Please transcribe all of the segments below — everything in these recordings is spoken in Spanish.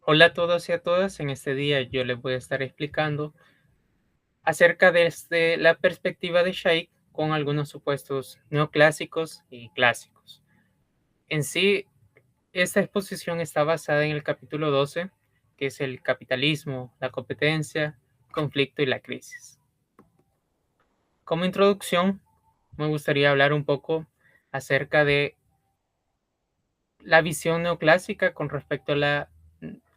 Hola a todos y a todas. En este día yo les voy a estar explicando acerca de la perspectiva de Shaikh con algunos supuestos neoclásicos y clásicos. En sí, esta exposición está basada en el capítulo 12, que es el capitalismo, la competencia, conflicto y la crisis. Como introducción, me gustaría hablar un poco acerca de la visión neoclásica con respecto a la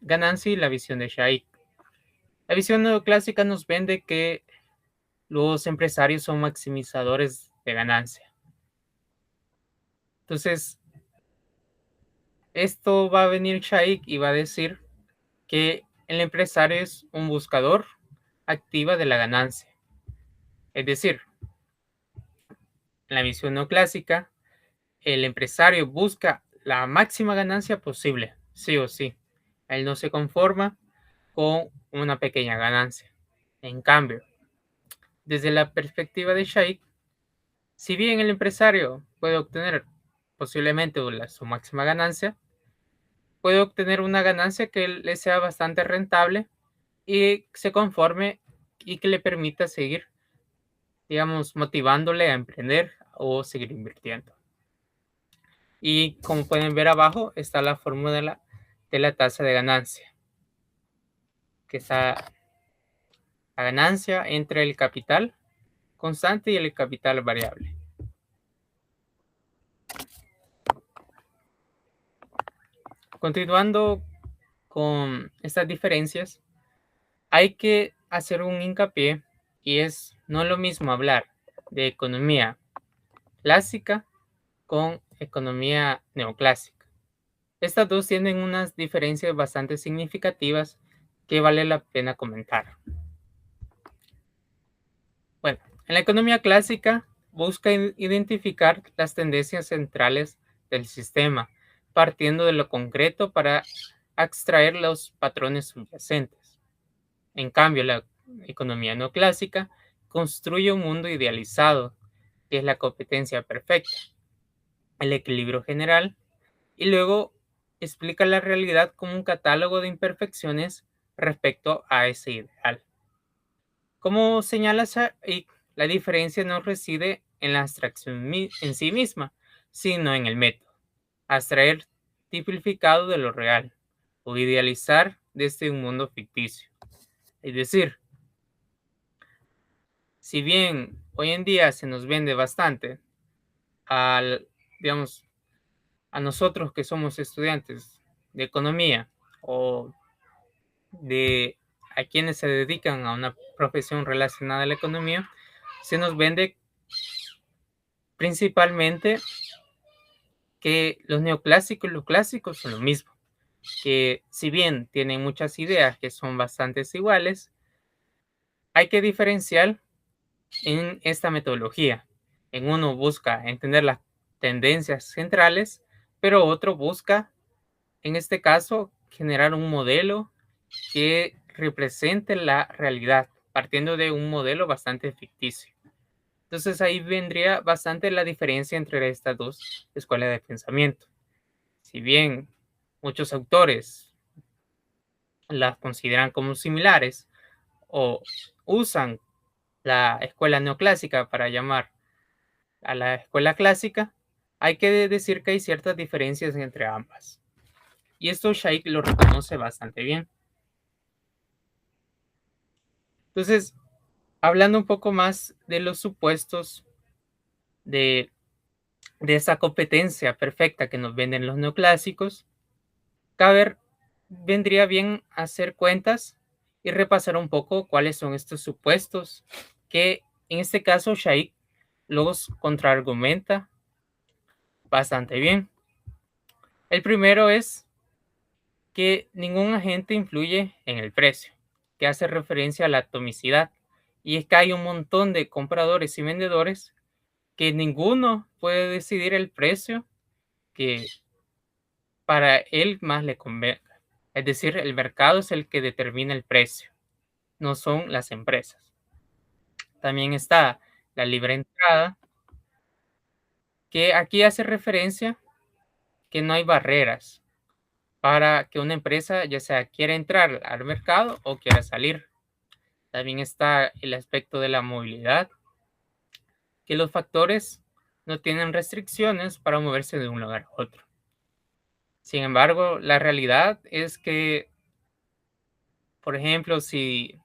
ganancia y la visión de Shaikh. La visión neoclásica nos vende que los empresarios son maximizadores de ganancia. Entonces, esto va a venir Shaikh y va a decir que el empresario es un buscador activa de la ganancia. Es decir, en la visión neoclásica, el empresario busca la máxima ganancia posible, sí o sí. Él no se conforma con una pequeña ganancia. En cambio, desde la perspectiva de Shaikh, si bien el empresario puede obtener posiblemente su máxima ganancia, puede obtener una ganancia que le sea bastante rentable y se conforme y que le permita seguir, digamos, motivándole a emprender o seguir invirtiendo. Y como pueden ver abajo está la fórmula de la tasa de ganancia, que está la ganancia entre el capital constante y el capital variable. Continuando con estas diferencias, hay que hacer un hincapié y es no lo mismo hablar de economía clásica con economía neoclásica. Estas dos tienen unas diferencias bastante significativas que vale la pena comentar. Bueno, en la economía clásica busca identificar las tendencias centrales del sistema, partiendo de lo concreto para extraer los patrones subyacentes. En cambio, la economía neoclásica construye un mundo idealizado, que es la competencia perfecta, el equilibrio general, y luego explica la realidad como un catálogo de imperfecciones respecto a ese ideal. Como señala Said, la diferencia no reside en la abstracción en sí misma, sino en el método, abstraer tipificado de lo real o idealizar desde un mundo ficticio. Es decir, si bien hoy en día se nos vende bastante al, digamos, a nosotros que somos estudiantes de economía o de a quienes se dedican a una profesión relacionada a la economía, se nos vende principalmente que los neoclásicos y los clásicos son lo mismo, que si bien tienen muchas ideas que son bastante iguales, hay que diferenciar en esta metodología. En uno busca entender las tendencias centrales, pero otro busca, en este caso, generar un modelo que represente la realidad, partiendo de un modelo bastante ficticio. Entonces ahí vendría bastante la diferencia entre estas dos escuelas de pensamiento. Si bien muchos autores las consideran como similares o usan la escuela neoclásica para llamar a la escuela clásica, hay que decir que hay ciertas diferencias entre ambas. Y esto Shaikh lo reconoce bastante bien. Entonces, hablando un poco más de los supuestos de, de esa competencia perfecta que nos venden los neoclásicos, cabe, vendría bien hacer cuentas y repasar un poco cuáles son estos supuestos que en este caso Shaikh los contraargumenta bastante bien. El primero es que ningún agente influye en el precio, que hace referencia a la atomicidad, y es que hay un montón de compradores y vendedores que ninguno puede decidir el precio que para él más le convenga. Es decir, el mercado es el que determina el precio, no son las empresas. También está la libre entrada, que aquí hace referencia que no hay barreras para que una empresa ya sea quiera entrar al mercado o quiera salir. También está el aspecto de la movilidad, que los factores no tienen restricciones para moverse de un lugar a otro. Sin embargo, la realidad es que, por ejemplo, si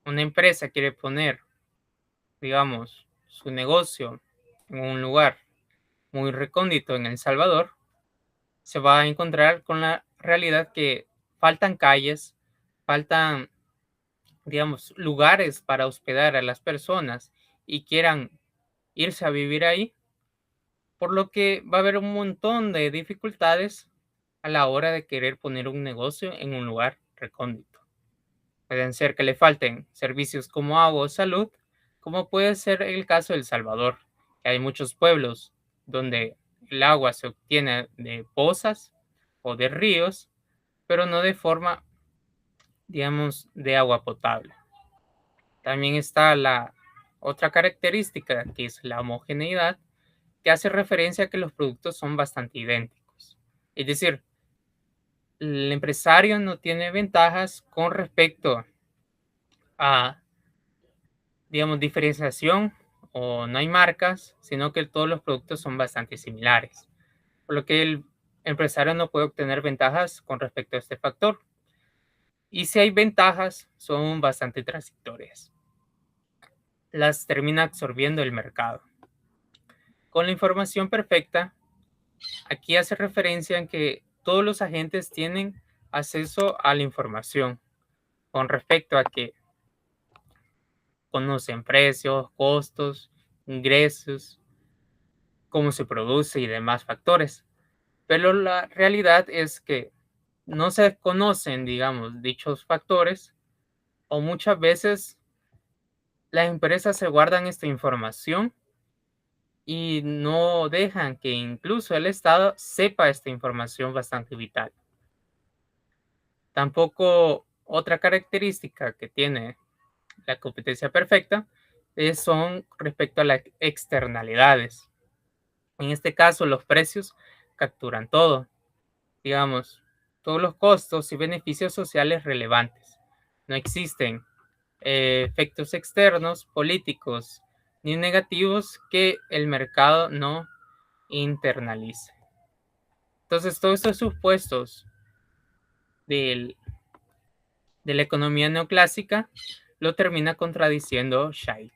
una empresa quiere poner, digamos, su negocio en un lugar muy recóndito en El Salvador, se va a encontrar con la realidad que faltan calles, faltan, digamos, lugares para hospedar a las personas y quieran irse a vivir ahí, por lo que va a haber un montón de dificultades a la hora de querer poner un negocio en un lugar recóndito. Pueden ser que le falten servicios como agua o salud, como puede ser el caso de El Salvador, que hay muchos pueblos donde el agua se obtiene de pozas o de ríos, pero no de forma, digamos, de agua potable. También está la otra característica, que es la homogeneidad, que hace referencia a que los productos son bastante idénticos. Es decir, el empresario no tiene ventajas con respecto a, digamos, diferenciación o no hay marcas, sino que todos los productos son bastante similares, por lo que el empresario no puede obtener ventajas con respecto a este factor. Y si hay ventajas, son bastante transitorias. Las termina absorbiendo el mercado. Con la información perfecta, aquí hace referencia en que todos los agentes tienen acceso a la información con respecto a que conocen precios, costos, ingresos, cómo se produce y demás factores. Pero la realidad es que no se conocen, digamos, dichos factores o muchas veces las empresas se guardan esta información y no dejan que incluso el Estado sepa esta información bastante vital. Tampoco otra característica que tiene la competencia perfecta son respecto a las externalidades. En este caso, los precios capturan todo, digamos, todos los costos y beneficios sociales relevantes. No existen efectos externos, políticos ni negativos que el mercado no internalice. Entonces, todos estos supuestos del- de la economía neoclásica lo termina contradiciendo Scheich.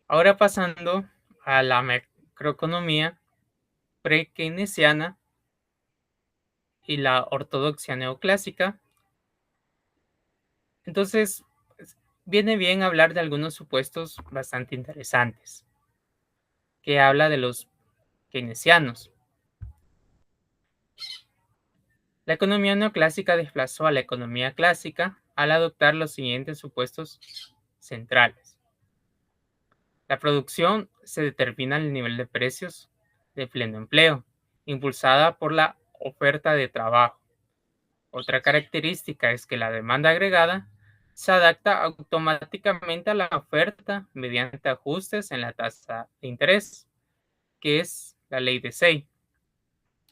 Ahora pasando a la macroeconomía pre-keynesiana y la ortodoxia neoclásica. Entonces, viene bien hablar de algunos supuestos bastante interesantes, que habla de los keynesianos. La economía neoclásica desplazó a la economía clásica al adoptar los siguientes supuestos centrales. La producción se determina al nivel de precios de pleno empleo, impulsada por la oferta de trabajo. Otra característica es que la demanda agregada se adapta automáticamente a la oferta mediante ajustes en la tasa de interés, que es la ley de Say.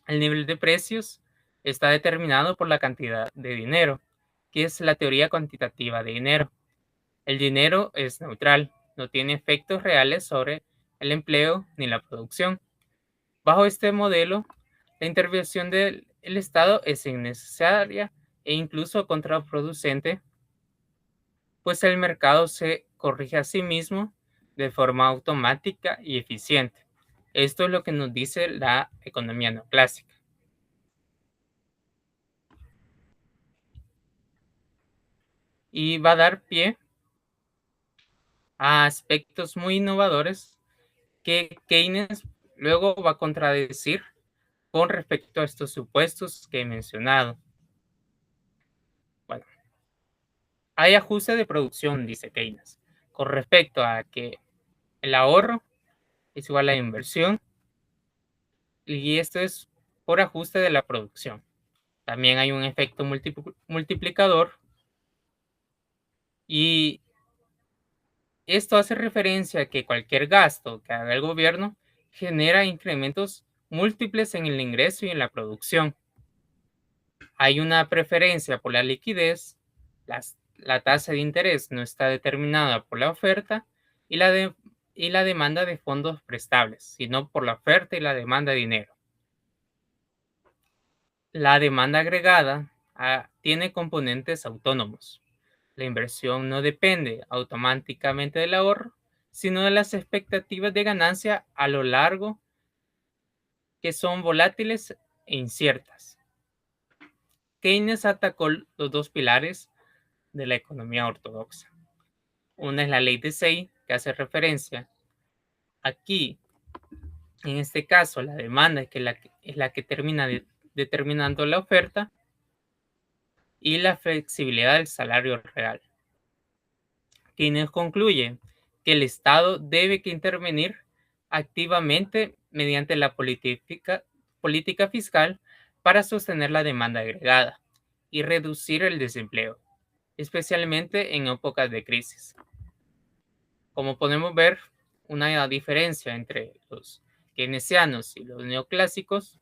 El nivel de precios está determinado por la cantidad de dinero, que es la teoría cuantitativa de dinero. El dinero es neutral, no tiene efectos reales sobre el empleo ni la producción. Bajo este modelo, la intervención del Estado es innecesaria e incluso contraproducente, pues el mercado se corrige a sí mismo de forma automática y eficiente. Esto es lo que nos dice la economía neoclásica. Y va a dar pie a aspectos muy innovadores que Keynes luego va a contradecir con respecto a estos supuestos que he mencionado. Bueno, hay ajuste de producción, dice Keynes, con respecto a que el ahorro es igual a inversión y esto es por ajuste de la producción. También hay un efecto multiplicador y Esto hace referencia a que cualquier gasto que haga el gobierno genera incrementos múltiples en el ingreso y en la producción. Hay una preferencia por la liquidez, la tasa de interés no está determinada por la oferta y y la demanda de fondos prestables, sino por la oferta y la demanda de dinero. La demanda agregada tiene componentes autónomos. La inversión no depende automáticamente del ahorro, sino de las expectativas de ganancia a lo largo, que son volátiles e inciertas. Keynes atacó los dos pilares de la economía ortodoxa. Una es la ley de Say, que hace referencia aquí, en este caso, la demanda es la que termina determinando la oferta, y la flexibilidad del salario real. Keynes concluye que el Estado debe que intervenir activamente mediante la política fiscal para sostener la demanda agregada y reducir el desempleo, especialmente en épocas de crisis. Como podemos ver, una diferencia entre los keynesianos y los neoclásicos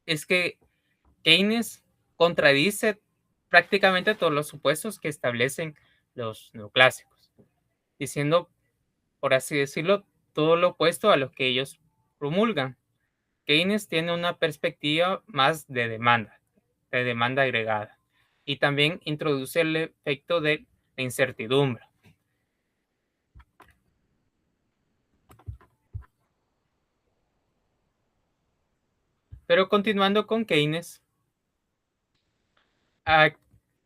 es que Keynes contradice prácticamente todos los supuestos que establecen los neoclásicos, diciendo, por así decirlo, todo lo opuesto a lo que ellos promulgan. Keynes tiene una perspectiva más de demanda agregada, y también introduce el efecto de la incertidumbre. Pero continuando con Keynes, ah,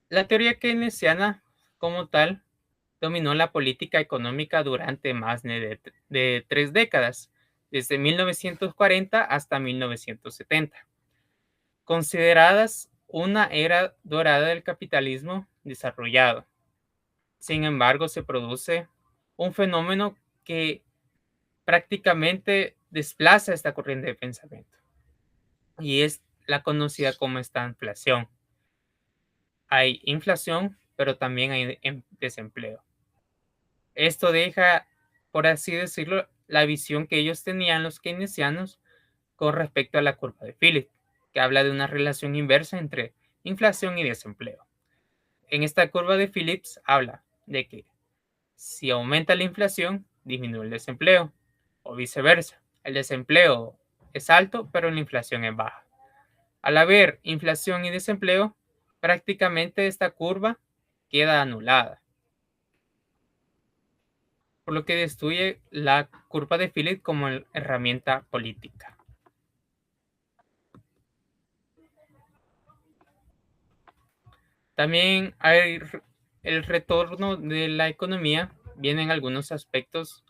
la teoría keynesiana como tal dominó la política económica durante más de 3 décadas, desde 1940 hasta 1970, consideradas una era dorada del capitalismo desarrollado. Sin embargo, se produce un fenómeno que prácticamente desplaza esta corriente de pensamiento, y es la conocida como estanflación. Hay inflación, pero también hay desempleo. Esto deja, por así decirlo, la visión que ellos tenían los keynesianos con respecto a la curva de Phillips, que habla de una relación inversa entre inflación y desempleo. En esta curva de Phillips habla de que si aumenta la inflación, disminuye el desempleo, o viceversa. El desempleo es alto, pero la inflación es baja. Al haber inflación y desempleo, prácticamente esta curva queda anulada, por lo que destruye la curva de Phillips como herramienta política. También hay el retorno de la economía, vienen algunos aspectos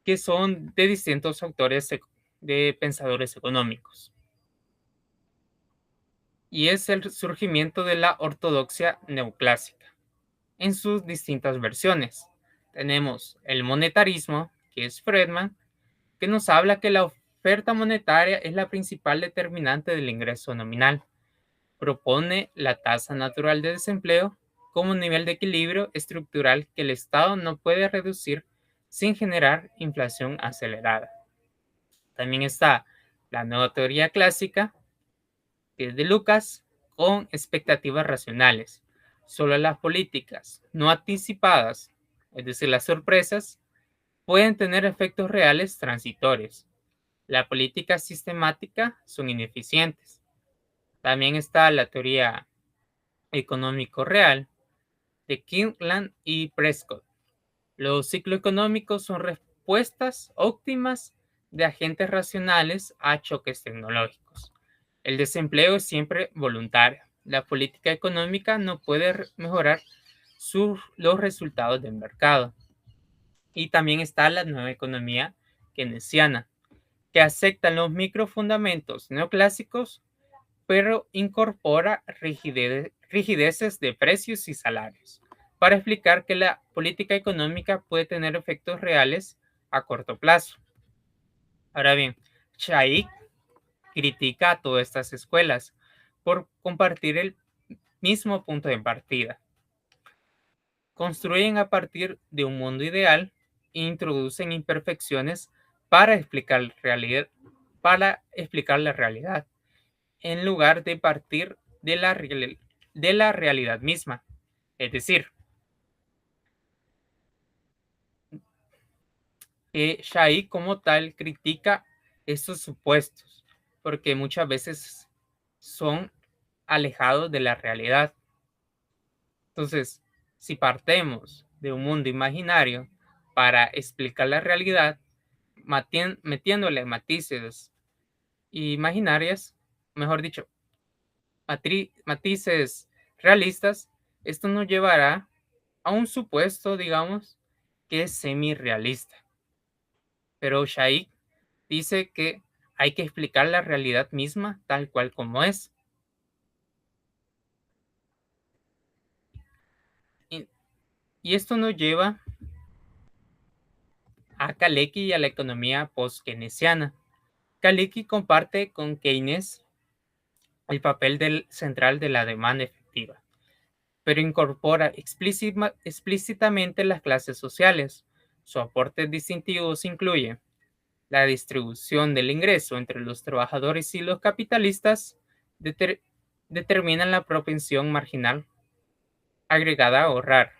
que son de distintos autores de pensadores económicos. Y es el surgimiento de la ortodoxia neoclásica en sus distintas versiones. Tenemos el monetarismo, que es Friedman, que nos habla que la oferta monetaria es la principal determinante del ingreso nominal. Propone la tasa natural de desempleo como un nivel de equilibrio estructural que el Estado no puede reducir sin generar inflación acelerada. También está la nueva teoría clásica, que es de Lucas, con expectativas racionales. Solo las políticas no anticipadas, es decir, las sorpresas, pueden tener efectos reales transitorios. La política sistemática son ineficientes. También está la teoría económico real de Kirtland y Prescott. Los ciclos económicos son respuestas óptimas de agentes racionales a choques tecnológicos. El desempleo es siempre voluntario. La política económica no puede mejorar los resultados del mercado. Y también está la nueva economía keynesiana, que acepta los microfundamentos neoclásicos, pero incorpora rigideces de precios y salarios, para explicar que la política económica puede tener efectos reales a corto plazo. Ahora bien, Shaikh critica a todas estas escuelas por compartir el mismo punto de partida. construyen a partir de un mundo ideal e introducen imperfecciones para para explicar la realidad, en lugar de partir de la realidad misma. Es decir, que Shai como tal critica estos supuestos, porque muchas veces son alejados de la realidad. Entonces, si partemos de un mundo imaginario para explicar la realidad, metiéndole matices imaginarias, mejor dicho, matices realistas, esto nos llevará a un supuesto, digamos, que es semi-realista. Pero Shaikh dice que hay que explicar la realidad misma tal cual como es. Y, y esto nos lleva a Kalecki y a la economía post-keynesiana. Kalecki comparte con Keynes el papel central de la demanda efectiva, pero incorpora explícitamente las clases sociales. Sus aportes distintivos incluyen la distribución del ingreso entre los trabajadores y los capitalistas, deter- determinan la propensión marginal agregada a ahorrar.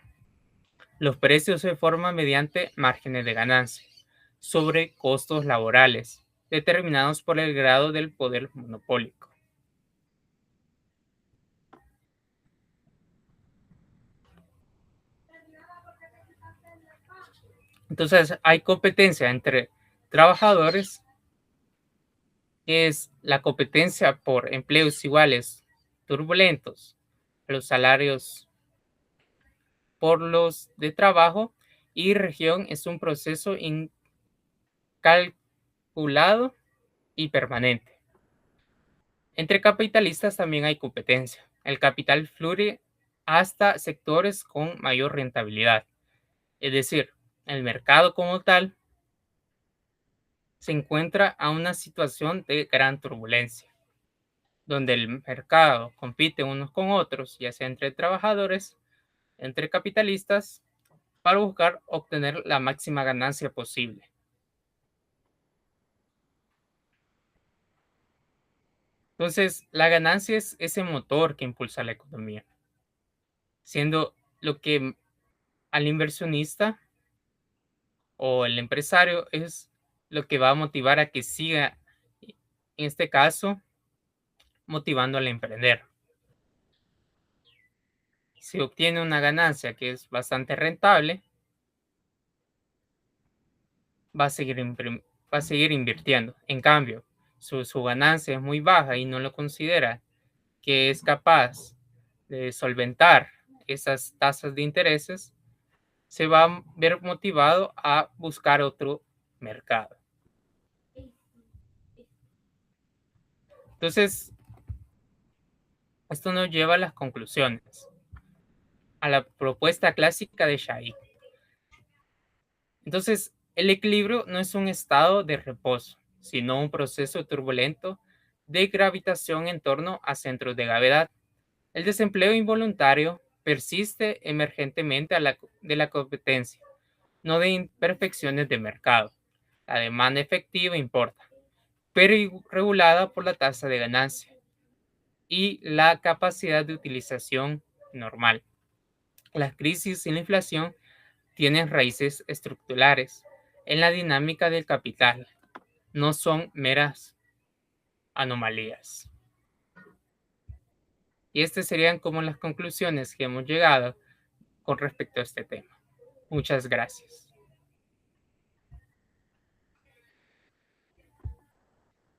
Los precios se forman mediante márgenes de ganancia sobre costos laborales, determinados por el grado del poder monopólico. Entonces, hay competencia entre trabajadores, que es la competencia por empleos iguales, turbulentos, los salarios por los de trabajo, y región es un proceso incalculado y permanente. Entre capitalistas también hay competencia. El capital fluye hasta sectores con mayor rentabilidad. Es decir, el mercado como tal se encuentra a una situación de gran turbulencia, donde el mercado compite unos con otros, ya sea entre trabajadores, entre capitalistas, para buscar obtener la máxima ganancia posible. Entonces, la ganancia es ese motor que impulsa la economía, siendo lo que al inversionista o el empresario es lo que va a motivar a que siga, en este caso, motivando al emprender. Si obtiene una ganancia que es bastante rentable, va a seguir, va a seguir invirtiendo. En cambio, su ganancia es muy baja y no lo considera que es capaz de solventar esas tasas de intereses, se va a ver motivado a buscar otro mercado. Entonces, esto nos lleva a las conclusiones, a la propuesta clásica de Shai. Entonces, el equilibrio no es un estado de reposo, sino un proceso turbulento de gravitación en torno a centros de gravedad. El desempleo involuntario persiste emergentemente de la competencia, no de imperfecciones de mercado. La demanda efectiva importa, pero regulada por la tasa de ganancia y la capacidad de utilización normal. Las crisis y la inflación tienen raíces estructurales en la dinámica del capital, no son meras anomalías. Y estas serían como las conclusiones que hemos llegado con respecto a este tema. Muchas gracias.